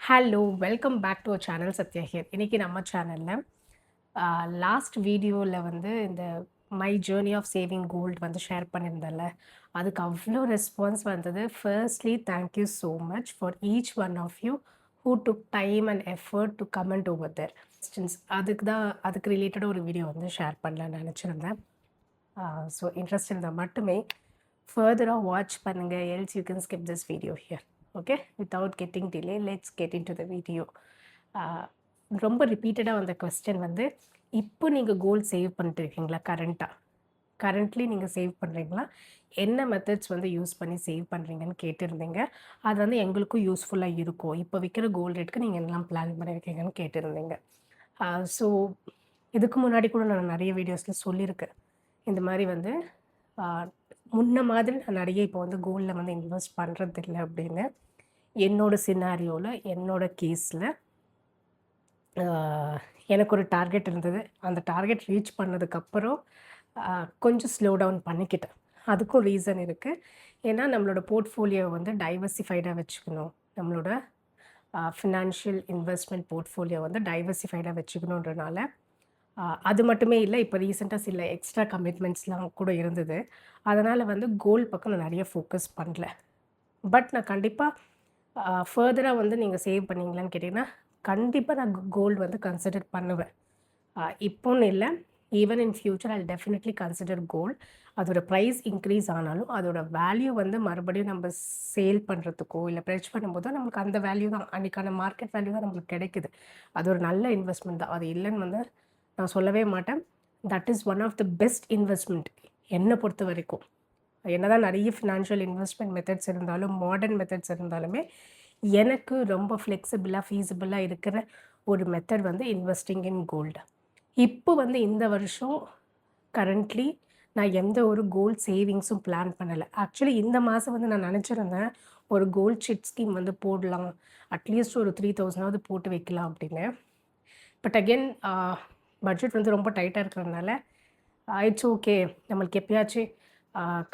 Hello! Welcome back to our channel Sathya here. இன்னைக்கு நம்ம சேனல்ல லாஸ்ட் வீடியோல வந்து இந்த my journey of saving gold வந்து ஷேர் பண்ணியிருந்தேன்ல, அதுக்கு அவ்ளோ ரெஸ்பான்ஸ் வந்தது. Firstly thank you so much for each one of you who took time and effort to comment over there. அதுக்கு ரிலேட்டடா ஒரு வீடியோ வந்து ஷேர் பண்ணலான்னு நெனச்சிருந்தேன். ஸோ இன்ட்ரெஸ்ட் இருந்தா மட்டுமே ஃபர்தரா வாட்ச் பண்ணுங்க. Else you can skip this video here. Okay, without getting delay let's get into the video. ரொம்ப ரிப்பீட்டடாக வந்த கொஸ்டின் வந்து, இப்போ நீங்கள் கோல்ட் சேவ் பண்ணிட்டு இருக்கீங்களா? கரண்ட்லி நீங்கள் சேவ் பண்ணுறீங்களா? என்ன மெத்தட்ஸ் வந்து யூஸ் பண்ணி சேவ் பண்ணுறீங்கன்னு கேட்டிருந்தீங்க. அது வந்து எங்களுக்கும் யூஸ்ஃபுல்லாக இருக்கும். இப்போ விற்கிற கோல்ட் ரேட்டுக்கு நீங்கள் என்னலாம் பிளான் பண்ணியிருக்கீங்கன்னு கேட்டிருந்தீங்க. ஸோ இதுக்கு முன்னாடி கூட நான் நிறைய வீடியோஸில் சொல்லியிருக்கேன். இந்த மாதிரி வந்து முன்ன மாதிரி நான் நிறைய இப்போ வந்து கோல்டில் வந்து இன்வெஸ்ட் பண்ணுறதில்ல அப்படின்னு. என்னோட சினாரியோவில், என்னோட கேஸில் எனக்கு ஒரு டார்கெட் இருந்தது. அந்த டார்கெட் ரீச் பண்ணதுக்கப்புறம் கொஞ்சம் ஸ்லோ டவுன் பண்ணிக்கிட்டேன். அதுக்கும் ரீசன் இருக்குது. ஏன்னா நம்மளோட போர்ட்ஃபோலியோ வந்து டைவர்சிஃபைடாக வச்சுக்கணும். நம்மளோட ஃபினான்ஷியல் இன்வெஸ்ட்மெண்ட் போர்ட்ஃபோலியோ வந்து டைவர்சிஃபைடாக வச்சுக்கணுன்றனால அது மட்டுமே இல்லை, இப்போ ரீசெண்டாக சில எக்ஸ்ட்ரா கமிட்மெண்ட்ஸ்லாம் கூட இருந்தது. அதனால் வந்து கோல்ட் பக்கம் நான் நிறைய ஃபோக்கஸ் பண்ணல. பட் நான் கண்டிப்பாக ஃபர்தராக வந்து நீங்கள் சேவ் பண்ணீங்களான்னு கேட்டிங்கன்னா, கண்டிப்பாக நான் கோல்டு வந்து கன்சிடர் பண்ணுவேன். இப்போன்னு இல்லை, even in future I'll definitely consider gold. அதோட ப்ரைஸ் இன்க்ரீஸ் ஆனாலும் அதோட வேல்யூ வந்து மறுபடியும் நம்ம சேல் பண்ணுறதுக்கோ இல்லை ப்ரெச் பண்ணும்போதோ நம்மளுக்கு அந்த வேல்யூ தான், அன்றைக்கான மார்க்கெட் வேல்யூ தான் நம்மளுக்கு கிடைக்குது. அது ஒரு நல்ல இன்வெஸ்ட்மெண்ட் தான். அது இல்லைன்னு வந்து நான் சொல்லவே மாட்டேன். That is one of the best investment என்னை பொறுத்த வரைக்கும். என்னதான் நிறைய ஃபினான்ஷியல் இன்வெஸ்ட்மெண்ட் மெத்தட்ஸ் இருந்தாலும், மாடர்ன் மெத்தட்ஸ் இருந்தாலுமே, எனக்கு ரொம்ப ஃப்ளெக்சிபிளாக ஃபீஸிபிளாக இருக்கிற ஒரு மெத்தட் வந்து இன்வெஸ்டிங் இன் கோல்டு. இப்போ வந்து இந்த வருஷம் கரண்ட்லி நான் எந்த ஒரு கோல்ட் சேவிங்ஸும் பிளான் பண்ணலை. ஆக்சுவலி இந்த மாதம் வந்து நான் நினச்சிருந்தேன், ஒரு கோல்ட் சிட் ஸ்கீம் வந்து போடலாம், அட்லீஸ்ட் ஒரு 3000 போட்டு வைக்கலாம் அப்படின்னு. பட் அகெயின் பட்ஜெட் வந்து ரொம்ப டைட்டாக இருக்கிறதுனால இட்ஸ் ஓகே, நம்மளுக்கு எப்பயாச்சும்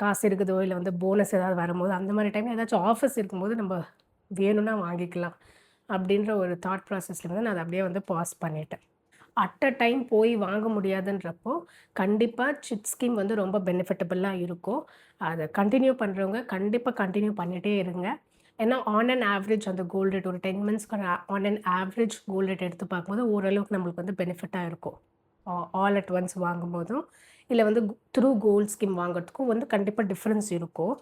காசு இருக்குதோ இல்லை வந்து போனஸ் ஏதாவது வரும்போது அந்த மாதிரி டைம் ஏதாச்சும் ஆஃபர்ஸ் இருக்கும்போது நம்ம வேணும்னா வாங்கிக்கலாம் அப்படின்ற ஒரு தாட் ப்ராசஸில் வந்து நான் அதை அப்படியே வந்து பாஸ் பண்ணிட்டேன். அட் அ டைம் போய் வாங்க முடியாதுன்றப்போ கண்டிப்பாக சிட் ஸ்கீம் வந்து ரொம்ப பெனிஃபிட்டபுளாக இருக்கும். அதை கண்டினியூ பண்ணுறவங்க கண்டிப்பாக கண்டினியூ பண்ணிகிட்டே இருங்க. ஏன்னா ஆன் அண்ட் ஆவரேஜ் அந்த கோல்டு ரேட் ஒரு 10 மந்த்ஸ்க்கான on an average gold rate எடுத்து பார்க்கும்போது ஓரளவுக்கு நம்மளுக்கு வந்து பெனிஃபிட்டாக இருக்கும். ஆல் அட் ஒன்ஸ் வாங்கும்போதும் இல்லை வந்து த்ரூ கோல்ட் ஸ்கீம் வாங்குறதுக்கும் வந்து கண்டிப்பாக டிஃப்ரென்ஸ் இருக்கும்.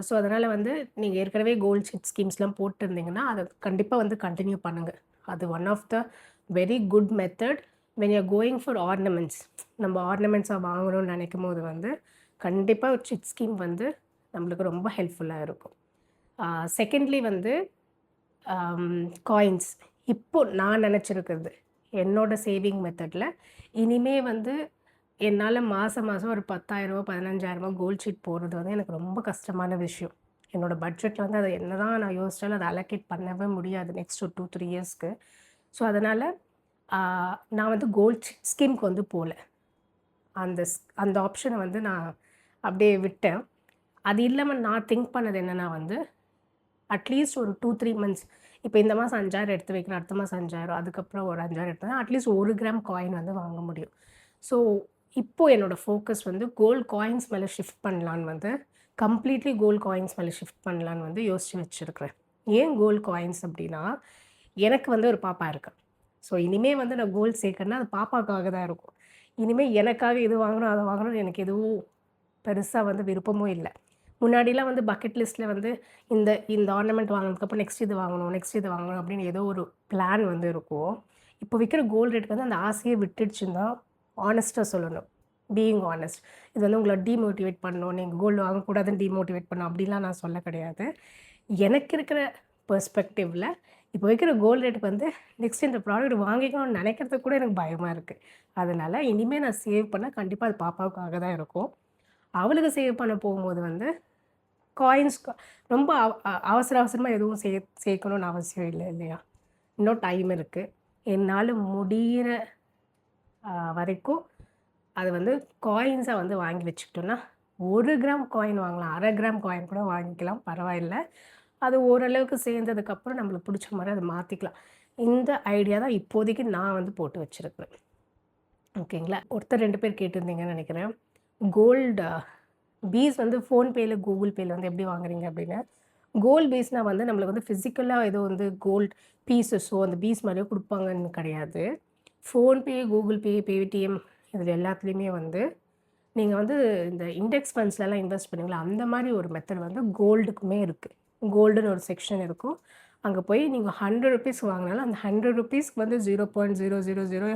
ஸோ அதனால் வந்து நீங்கள் ஏற்கனவே கோல்ட் சிட் ஸ்கீம்ஸ்லாம் போட்டிருந்தீங்கன்னா அதை கண்டிப்பாக வந்து கண்டினியூ பண்ணுங்கள். அது one of the very good method when you are going for ornaments. நம்ம ஆர்னமெண்ட்ஸாக வாங்கணும்னு நினைக்கும் போது வந்து கண்டிப்பாக சிட் ஸ்கீம் வந்து நம்மளுக்கு ரொம்ப ஹெல்ப்ஃபுல்லாக இருக்கும். செகண்ட்லி வந்து காயின்ஸ். இப்போ நான் நினச்சிருக்கிறது என்னோடய சேவிங் மெத்தடில் இனிமே வந்து என்னால் மாதம் ஒரு 10,000 15,000 கோல்ட் ஷீட் போடுறது வந்து எனக்கு ரொம்ப கஷ்டமான விஷயம். என்னோடய பட்ஜெட்டில் வந்து அதை என்ன தான் நான் யோசித்தாலும் அதை அலோகேட் பண்ணவே முடியாது நெக்ஸ்ட் ஒரு 2-3 இயர்ஸ்க்கு. ஸோ அதனால் நான் வந்து கோல்ட் ஸ்கீம்க்கு வந்து போகல. அந்த ஆப்ஷனை வந்து நான் அப்படியே விட்டேன். அது இல்லாமல் நான் திங்க் பண்ணது என்னென்னா வந்து அட்லீஸ்ட் ஒரு 2-3 மந்த்ஸ், இப்போ இந்த மாதம் 5,000 எடுத்து வைக்கிறேன், அடுத்த மாதம் 5,000, அதுக்கப்புறம் ஒரு 5,000 எடுத்தா அட்லீஸ்ட் 1 கிராம் காயின் வந்து வாங்க முடியும். ஸோ இப்போது என்னோடய ஃபோக்கஸ் வந்து கோல்ட் காயின்ஸ் மேலே ஷிஃப்ட் பண்ணலான்னு வந்து கம்ப்ளீட்லி கோல்ட் காயின்ஸ் மேலே ஷிஃப்ட் பண்ணலான்னு வந்து யோசித்து வச்சுருக்கிறேன். ஏன் கோல்ட் காயின்ஸ் அப்படின்னா, எனக்கு வந்து ஒரு பாப்பா இருக்கு. ஸோ இனிமேல் வந்து நான் கோல்ட் சேர்க்கறேன்னா அது பாப்பாவுக்காக தான் இருக்கும். இனிமேல் எனக்காக இது வாங்கணும் அதை வாங்கணும்னு எனக்கு எதுவும் பெருசாக வந்து விருப்பமும் இல்லை. முன்னாடிலாம் வந்து பக்கெட் லிஸ்ட்டில் வந்து இந்த இந்த ஆர்னமெண்ட் வாங்கினதுக்கப்புறம் நெக்ஸ்ட் இது வாங்கணும் அப்படின்னு ஏதோ ஒரு பிளான் வந்து இருக்கும். இப்போ விற்கிற கோல்டு ரேட்டுக்கு வந்து அந்த ஆசையை விட்டுடுச்சுன்னு தான் ஆனஸ்ட்டாக சொல்லணும். Being honest. இது வந்து உங்களை டீமோட்டிவேட் பண்ணணும், நீங்கள் கோல்டு வாங்கக்கூடாதுன்னு டீமோட்டிவேட் பண்ணணும் அப்படிலாம் நான் சொல்ல கிடையாது. எனக்கு இருக்கிற பெர்ஸ்பெக்டிவில் இப்போ விற்கிற கோல்டு ரேட்டுக்கு வந்து நெக்ஸ்ட் இந்த ப்ராடக்ட் வாங்கிக்கணும்னு நினைக்கிறதுக்கு கூட எனக்கு பயமாக இருக்குது. அதனால் இனிமேல் நான் சேவ் பண்ண கண்டிப்பாக அது பாப்பாவுக்காக தான் இருக்கும். அவளுக்கு சேவ் பண்ண போகும்போது வந்து காயின்ஸ் ரொம்ப அவசரமாக எதுவும் சேர்க்கணும்னு அவசியம் இல்லை இல்லையா? இன்னும் டைம் இருக்குது. என்னால் முடிகிற வரைக்கும் அது வந்து காயின்ஸாக வந்து வாங்கி வச்சுக்கிட்டோன்னா 1 கிராம் காயின் வாங்கலாம், 1/2 கிராம் காயின் கூட வாங்கிக்கலாம், பரவாயில்ல. அது ஓரளவுக்கு சேர்ந்ததுக்கப்புறம் நம்மளுக்கு பிடிச்ச மாரி அத மாத்திக்கலாம். இந்த ஐடியா தான் இப்போதைக்கு நான் வந்து போட்டு வச்சிருக்கிறேன். ஓகேங்களா. ஒருத்தர் 2 பேர் கேட்டிருந்தீங்கன்னு நெனைக்கிறேன். கோல்டு பீஸ் வந்து ஃபோன்பேல, கூகுள் பேல வந்து எப்படி வாங்குறீங்க அப்படின்னு. கோல்ட் பீஸ்னா வந்து நம்மளுக்கு வந்து ஃபிசிக்கலா ஏதோ வந்து கோல்ட் பீஸஸோ, அந்த பீஸ் மாரியோ குடுப்பாங்கன்னு கிடையாது. ஃபோன்பே, கூகுள் பே, பேடிஎம் இதில எல்லாத்துலயுமே வந்து நீங்க வந்து இந்த இண்டெக்ஸ் ஃபண்ட்ஸ்லலாம் இன்வெஸ்ட் பண்ணுவீங்கல்ல, அந்த மாரி ஒரு மெத்தட் வந்து கோல்டுக்குமே இருக்கு. கோல்டுன்னு ஒரு செக்ஷன் இருக்கும். அங்க போய் நீங்க ₹100 வாங்குனாலும், அந்த ₹100க்கு வந்து 0.000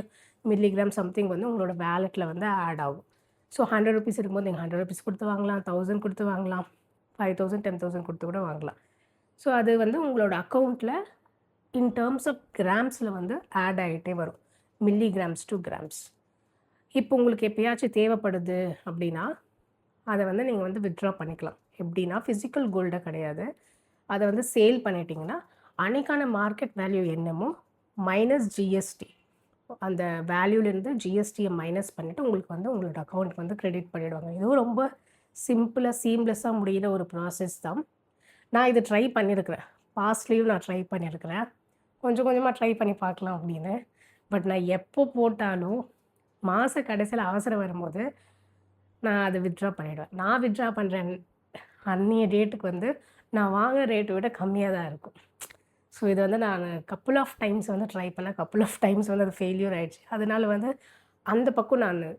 மில்லிகிராம் சம்திங் வந்து உங்களோட வாலெட்ல வந்து ஆட் ஆகும். ஸோ ₹100 இருக்கும்போது நீங்க ₹100 குடுத்து வாங்கலாம், 1000 குடுத்து வாங்கலாம், 5000, 10,000 குடுத்து கூட வாங்கலாம். ஸோ அது வந்து உங்களோட அக்கவுண்ட்ல இன் டெர்ம்ஸ் ஆஃப் கிராம்ஸ்ல வந்து ஆட் ஆயிட்டே வரும். Milligrams to grams. இப்போ உங்களுக்கு எப்பயாச்சும் தேவைப்படுது அப்படின்னா, அத வந்து நீங்க வந்து வித்ட்ரா பண்ணிக்கலாம். எப்படின்னா, பிசிக்கல் கோல்ட கிடையாது. அத வந்து சேல் பண்ணிட்டீங்கன்னா, அன்னைக்கான மார்க்கெட் வேல்யூ என்னமோ மைனஸ் ஜிஎஸ்டி. அந்த வேல்யூலேருந்து ஜிஎஸ்டிய மைனஸ் பண்ணிட்டு, உங்களுக்கு வந்து உங்களோட அக்கவுண்ட்க்கு வந்து கிரெடிட் பண்ணிடுவாங்க. இதுவும் ரொம்ப சிம்பிளா, சீம்லெஸ்ஸா முடியிற ஒரு ப்ராசஸ் தான். நான் இத ட்ரை பண்ணியிருக்கிறேன். பாஸ்ட்லயும் நான் ட்ரை பண்ணியிருக்கிறேன். கொஞ்சம் கொஞ்சமா ட்ரை பண்ணி பார்க்கலாம் அப்படின்னு. பட் நான் எப்போ போட்டாலும், மாச கடைசியில அவசரம் வரும்போது, நான் அத வித்ட்ரா பண்ணிடுவேன். நான் வித்ட்ரா பண்றேன் அன்னைய டேட்டுக்கு வந்து, நான் வாங்குற ரேட்ட விட கம்மியா தான் இருக்கும். ஸோ இது வந்து நானு கப்புள் ஆஃப் டைம்ஸ் வந்து ட்ரை பண்ணேன். கப்புள் ஆஃப் டைம்ஸ் வந்து அது ஃபெயில்யூர் ஆயிடுச்சு. அதனால வந்து அந்த பக்கம் நானு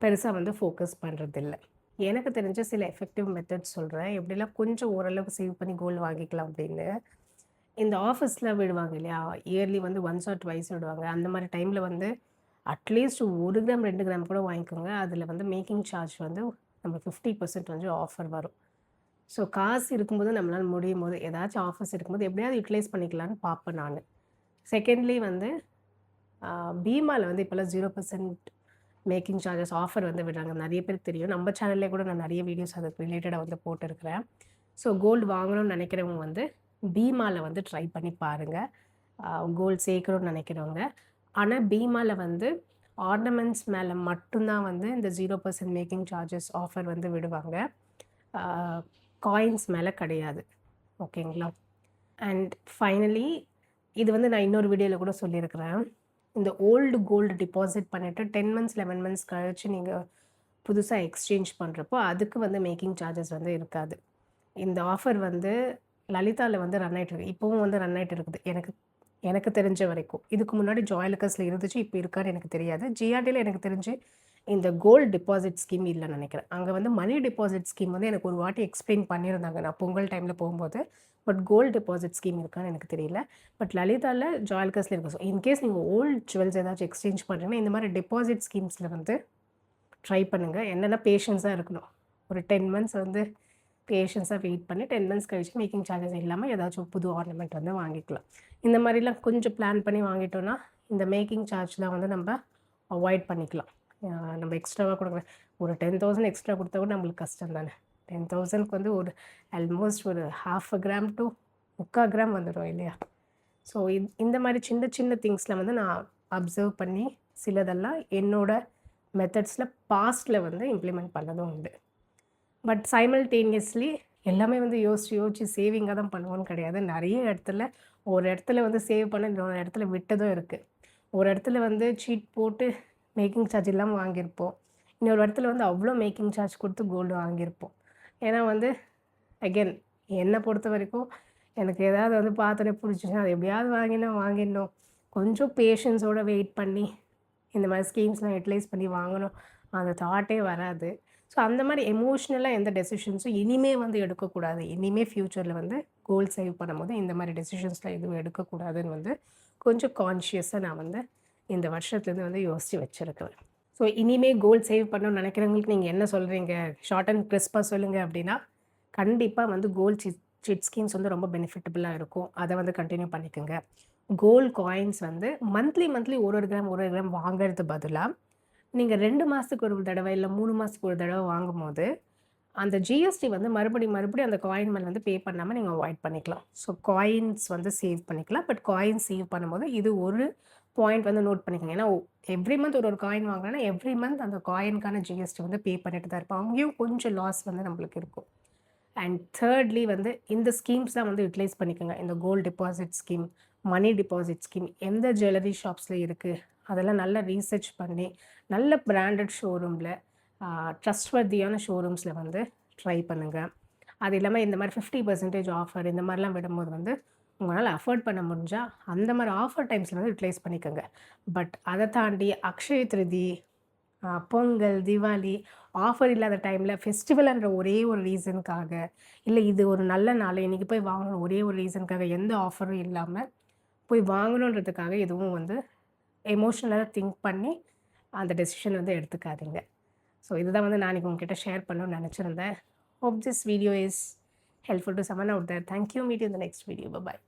பெருசா வந்து ஃபோக்கஸ் பண்றதில்ல. எனக்கு தெரிஞ்ச சில எஃபெக்டிவ் மெத்தட்ஸ் சொல்றேன். எப்படிலாம் கொஞ்சம் ஓரளவுக்கு சேவ் பண்ணி கோல்டு வாங்கிக்கலாம் அப்படின்னு. இந்த ஆஃபீஸ்ல விடுவாங்க இல்லையா? இயர்லி வந்து ஒன்ஸ் ஆர் ட்வைஸ் விடுவாங்க. அந்த மாரி டைம்ல வந்து அட்லீஸ்ட் 1 கிராம், 2 கிராம் கூட வாங்கிக்கோங்க. அதில வந்து மேக்கிங் சார்ஜ் வந்து நம்ம 50% வந்து ஆஃபர் வரும். ஸோ காசு இருக்கும்போது நம்மளால முடியும்போது, ஏதாச்சும் ஆஃபர்ஸ் இருக்கும்போது எப்படியாவது யுட்டிலைஸ் பண்ணிக்கலான்னு பார்ப்பேன் நானு. செகண்ட்லி வந்து அ பீமால வந்து இப்போலாம் 0% மேக்கிங் சார்ஜஸ் ஆஃபர் வந்து விடுறாங்க. நெறைய பேருக்கு தெரியும். நம்ம சேனல்லே கூட நான் நெறைய வீடியோஸ் அதுக்கு ரிலேட்டடா வந்து போட்டிருக்கிறேன். ஸோ கோல்டு வாங்கணும்னு நெனைக்கிறவங்க வந்து பீமால வந்து ட்ரை பண்ணி பாருங்க. கோல்டு சேர்க்கணும்னு நெனைக்கிறவங்க. ஆனா பீமால வந்து ஆர்னமெண்ட்ஸ் மேல மட்டும் தான் வந்து இந்த 0% மேக்கிங் சார்ஜஸ் ஆஃபர் வந்து விடுவாங்க. ஆ காயின்ஸ் மேல கிடையாது. ஓகேங்களா? அண்ட் ஃபைனலி இது வந்து நான் இன்னொரு வீடியோல கூட சொல்லியிருக்கிறேன். இந்த ஓல்டு கோல்டு டெபாசிட் பண்ணிட்டு 10 மந்த்ஸ், 11 மந்த்ஸ் கழிச்சு நீங்க புதுசா எக்ஸ்சேஞ்ச் பண்றப்போ, அதுக்கு வந்து மேக்கிங் சார்ஜஸ் வந்து இருக்காது. இந்த ஆஃபர் வந்து லலிதால வந்து ரன் ஆயிட்டு இருக்கு. இப்பவும் வந்து ரன் ஆயிட்டு இருக்குது. எனக்கு எனக்கு தெரிஞ்ச வரைக்கும். இதுக்கு முன்னாடி ஜாய்லுக்காஸ்ல இருந்துச்சு. இப்ப இருக்கான்னு எனக்கு தெரியாது. ஜிஆர்டில எனக்கு தெரிஞ்சு இந்த கோல்ட் டெபாசிட் ஸ்கீம் இல்லன்னு நெனைக்கிறேன். அங்க வந்து மணி டெபாசிட் ஸ்கீம் வந்து எனக்கு ஒரு வாட்டி எக்ஸ்ப்ளைன் பண்ணியிருந்தாங்க. நான் பொங்கல் டைம்ல போகும்போது. பட் கோல்ட் டெபாசிட் ஸ்கீம் இருக்கான்னு எனக்கு தெரியல. பட் லலிதால, ஜாய்லுக்காஸ்ல இருக்கு. ஸோ இன்கேஸ் நீங்க ஓல்ட் ஜுவல்ஸ் ஏதாச்சும் எக்ஸ்சேஞ்ச் பண்றீங்கன்னா, இந்த மாரி டெபாசிட் ஸ்கீம்ஸ்ல வந்து ட்ரை பண்ணுங்க. என்னன்னா பேஷன்ஸா இருக்கணும். ஒரு 10 மந்த்ஸ் வந்து பேஷன்ஸா வெயிட் பண்ணி 10 மந்த்ஸ் கழிச்சு மேக்கிங் சார்ஜஸ் இல்லாம ஏதாச்சும் புது ஆர்னமெண்ட் வந்து வாங்கிக்கலாம். இந்த மாரிலாம் கொஞ்சம் பிளான் பண்ணி வாங்கிட்டோம்னா, இந்த மேக்கிங் சார்ஜ்லாம் வந்து நம்ப அவாய்ட் பண்ணிக்கலாம். நம்ம எக்ஸ்ட்ராவா குடுக்குற ஒரு 10,000 எக்ஸ்ட்ரா குடுத்தா கூட நம்மளுக்கு கஷ்டம் தானே. 10,000க்கு வந்து ஒரு ஆல்மோஸ்ட் ஒரு 1/2 கிராம் டூ 3/4 கிராம் வந்துரும் இல்லையா? ஸோ இந்த மாரி சின்ன சின்ன திங்ஸ்ல வந்து நான் அப்சர்வ் பண்ணி சிலதெல்லாம் என்னோட மெத்தட்ஸ்ல பாஸ்ட்ல வந்து இம்ப்ளிமெண்ட் பண்ணதும் உண்டு. பட் சைமல்டேனியஸ்லி எல்லாமே வந்து யோசிச்சு யோசிச்சு சேவிங்கா தான் பண்ணுவோன்னு கிடையாது. நெறைய இடத்துல ஒரு இடத்துல வந்து சேவ் பண்ண இன்னொரு இடத்துல விட்டதும் இருக்கு. ஒரு இடத்துல வந்து சீட் போட்டு மேக்கிங் சார்ஜ் இல்லாம வாங்கியிருப்போம். இன்னொரு இடத்துல வந்து அவ்ளோ மேக்கிங் சார்ஜ் குடுத்து கோல்டு வாங்கியிருப்போம். ஏன்னா வந்து அகைன் என்ன பொறுத்தவரைக்கும் எனக்கு ஏதாவது வந்து பார்த்தோனே புடிச்சுச்சுன்னா, அது எப்படியாவது வாங்கிடணும். கொஞ்சம் பேஷன்ஸோட வெயிட் பண்ணி இந்த மாரி ஸ்கீம்ஸ்லாம் யுட்டிலைஸ் பண்ணி வாங்கணும். அந்த தாட்டே வராது. ஸோ அந்த மாரி எமோஷனலா எந்த டெசிஷன்ஸும் இனிமே வந்து எடுக்கக்கூடாது. இனிமே ஃப்யூச்சர்ல வந்து கோல் சேவ் பண்ணும்போது இந்த மாரி டெசிஷன்ஸ்லாம் எதுவும் எடுக்கக்கூடாதுன்னு வந்து கொஞ்சம் கான்ஷியஸா நான் வந்து இந்த வருஷத்துலேருந்து வந்து யோசிச்சு வச்சிருக்கிறேன். ஸோ இனிமே கோல் சேவ் பண்ணணும்னு நினைக்கிறவங்களுக்கு நீங்க என்ன சொல்றீங்க? ஷார்ட் அண்ட் கிரிஸ்ப்பா சொல்லுங்க அப்படின்னா, கண்டிப்பா வந்து கோல்ட் சிட் ஸ்கீம்ஸ் வந்து ரொம்ப பெனிஃபிட்டபிளா இருக்கும். அத வந்து கன்டின்யூ பண்ணிக்கங்க. கோல்ட் காயின்ஸ் வந்து மந்த்லி ஒரு கிராம், ஒரு கிராம் வாங்குறது பதிலா, நீங்க 2 மாசத்துக்கு ஒரு தடவ, இல்ல 3 மாசத்துக்கு ஒரு தடவ வாங்கும்போது, அந்த ஜிஎஸ்டி வந்து மறுபடியும் அந்த காயின் மேல வந்து பே பண்ணாம நீங்க அவாய்ட் பண்ணிக்கலாம். ஸோ காயின்ஸ் வந்து சேவ் பண்ணிக்கலாம். பட் காயின் சேவ் பண்ணும்போது இது ஒரு பாயிண்ட் வந்து நோட் பண்ணிக்கங்க. ஏன்னா எவ்ரி மந்த் ஒரு காயின் வாங்குறோம்னா, எவ்ரி மந்த் அந்த காயினுக்கான ஜிஎஸ்டி வந்து பே பண்ணிட்டு தான் இருப்போம். அங்கேயும் கொஞ்சம் லாஸ் வந்து நம்மளுக்கு இருக்கும். அண்ட் thirdly வந்து இந்த ஸ்கீம்ஸ்லாம் வந்து யூட்டிலைஸ் பண்ணிக்கோங்க. இந்த கோல்ட் டெபாசிட் ஸ்கீம், மணி டெபாசிட் ஸ்கீம் எந்த ஜுவல்லரி ஷாப்ஸில் இருக்குது அதெல்லாம் நல்லா ரீசர்ச் பண்ணி நல்ல பிராண்டட் ஷோரூமில் ட்ரஸ்ட்வர்தியான ஷோரூம்ஸில் வந்து ட்ரை பண்ணுங்கள். அது இல்லாமல் இந்த மாதிரி 50% ஆஃபர் இந்த மாதிரிலாம் விடும்போது வந்து உங்களால் அஃபோர்ட் பண்ண முடிஞ்சால் அந்த மாதிரி ஆஃபர் டைம்ஸில் வந்து யூட்டிலைஸ் பண்ணிக்கோங்க. பட் அதை தாண்டி அக்ஷய திருதி, பொங்கல், தீபாவளி ஆஃபர் இல்லாத டைமில் ஃபெஸ்டிவல்ன்ற ஒரே ஒரு ரீசனுக்காக, இல்லை இது ஒரு நல்ல நாள் இன்றைக்கி போய் வாங்கணும் ஒரே ஒரு ரீசனுக்காக எந்த ஆஃபரும் இல்லாமல் போய் வாங்கணுன்றதுக்காக எதுவும் வந்து எமோஷ்னலாக திங்க் பண்ணி அந்த டெசிஷன் வந்து எடுத்துக்காதீங்க. ஸோ இதுதான் வந்து நான் இன்றைக்கி உங்ககிட்ட ஷேர் பண்ணணும்னு நினச்சிருந்தேன். Hope this video is helpful to someone out there. Thank you. Meet you in the next video. Bye bye.